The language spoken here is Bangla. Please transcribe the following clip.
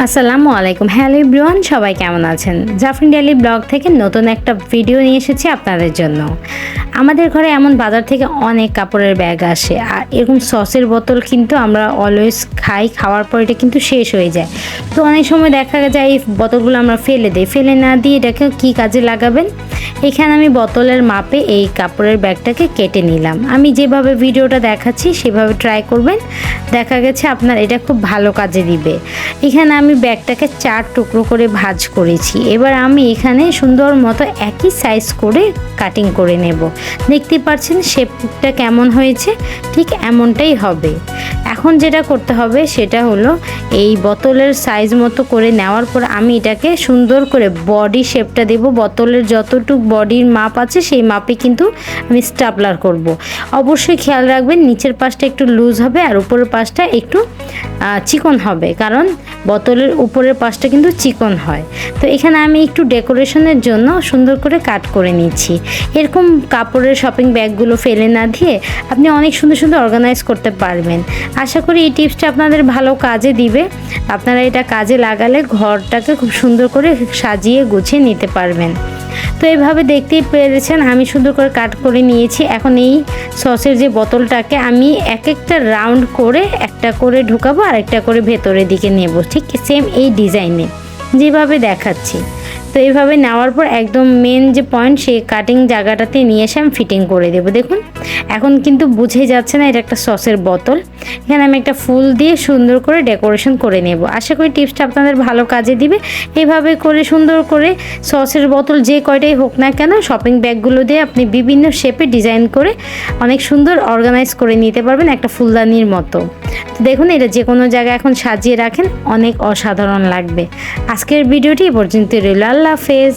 আসসালামু আলাইকুম। হ্যালো এভরিওয়ান, সবাই কেমন আছেন? জাফরিন ডেইলি ব্লগ থেকে নতুন একটা ভিডিও নিয়ে এসেছি আপনাদের জন্য। আমাদের ঘরে এমন বাজার থেকে অনেক কাপড়ের ব্যাগ আসে, আর এরকম সসের বোতল কিন্তু আমরা অলওয়েজ খাওয়ার পর এটা কিন্তু শেষ হয়ে যায়। তো অনেক সময় দেখা যায় এই বোতলগুলো আমরা ফেলে দিই, ফেলে না দিয়ে এটাকে কী কাজে লাগাবেন। এখানে আমি বোতলের মাপে এই কাপড়ের ব্যাগটাকে কেটে নিলাম। আমি যেভাবে ভিডিওটা দেখাচ্ছি সেভাবে ট্রাই করবেন, দেখা গেছে আপনার এটা খুব ভালো কাজে দিবে। এখানে আমি ব্যাগটাকে 4 টুকরো করে ভাঁজ করেছি। এবার আমি এখানে সুন্দর মতো একই সাইজ করে কাটিং করে নেব। দেখতে পাচ্ছেন শেপটা কেমন হয়েছে, ঠিক এমনটাই হবে। এখন যেটা করতে হবে সেটা হলো এই বোতলের সাইজ মতো করে নেওয়ার পর আমি এটাকে সুন্দর করে বডি শেপটা দেব। বোতলের যতটুক বডির মাপ আছে সেই মাপে কিন্তু আমি স্টাপলার করব। অবশ্যই খেয়াল রাখবেন নিচের পাশটা একটু লুজ হবে আর উপরের পাশটা একটু চিকন হবে, কারণ বোতলের উপরের পাশটা কিন্তু চিকন হয়। তো এখানে আমি একটু ডেকোরেশনের জন্য সুন্দর করে কাট করে নিচ্ছি। এরকম কাপড়ের শপিং ব্যাগগুলো ফেলে না দিয়ে আপনি অনেক সুন্দর সুন্দর অর্গানাইজ করতে পারবেন। আশা করি এই টিপসটা আপনাদের ভালো কাজে দিবে। আপনারা এটা কাজে লাগালে ঘরটাকে খুব সুন্দর করে সাজিয়ে গুছিয়ে নিতে পারবেন। তো এইভাবে দেখতেই পেরেছেন আমি সুন্দর করে কাট করে নিয়েছি। এখন এই সসের যে বোতলটাকে আমি এক একটা রাউন্ড করে একটা করে ঢুকাবো আর একটা করে ভেতরের দিকে নেব, ঠিক সেম এই ডিজাইনে যেভাবে দেখাচ্ছি। তো এইভাবে নেওয়ার পর একদম মেন যে পয়েন্ট সেই কাটিং জায়গাটাতে নিয়ে এসে আমি ফিটিং করে দেবো। দেখুন এখন কিন্তু বুঝে যাচ্ছে না এটা একটা সসের বোতল। এখানে আমি একটা ফুল দিয়ে সুন্দর করে ডেকোরেশন করে নেব। আশা করি টিপসটা আপনাদের ভালো কাজে দিবে। এইভাবে করে সুন্দর করে সসের বোতল যে কয়টাই হোক না কেন শপিং ব্যাগগুলো দিয়ে আপনি বিভিন্ন শেপে ডিজাইন করে অনেক সুন্দর অর্গানাইজ করে নিতে পারবেন একটা ফুলদানির মতো। তো দেখুন এটা যে কোনো জায়গায় এখন সাজিয়ে রাখেন, অনেক অসাধারণ লাগবে। আজকের ভিডিওটি এ পর্যন্ত রইল। আল্লাহ হাফেজ।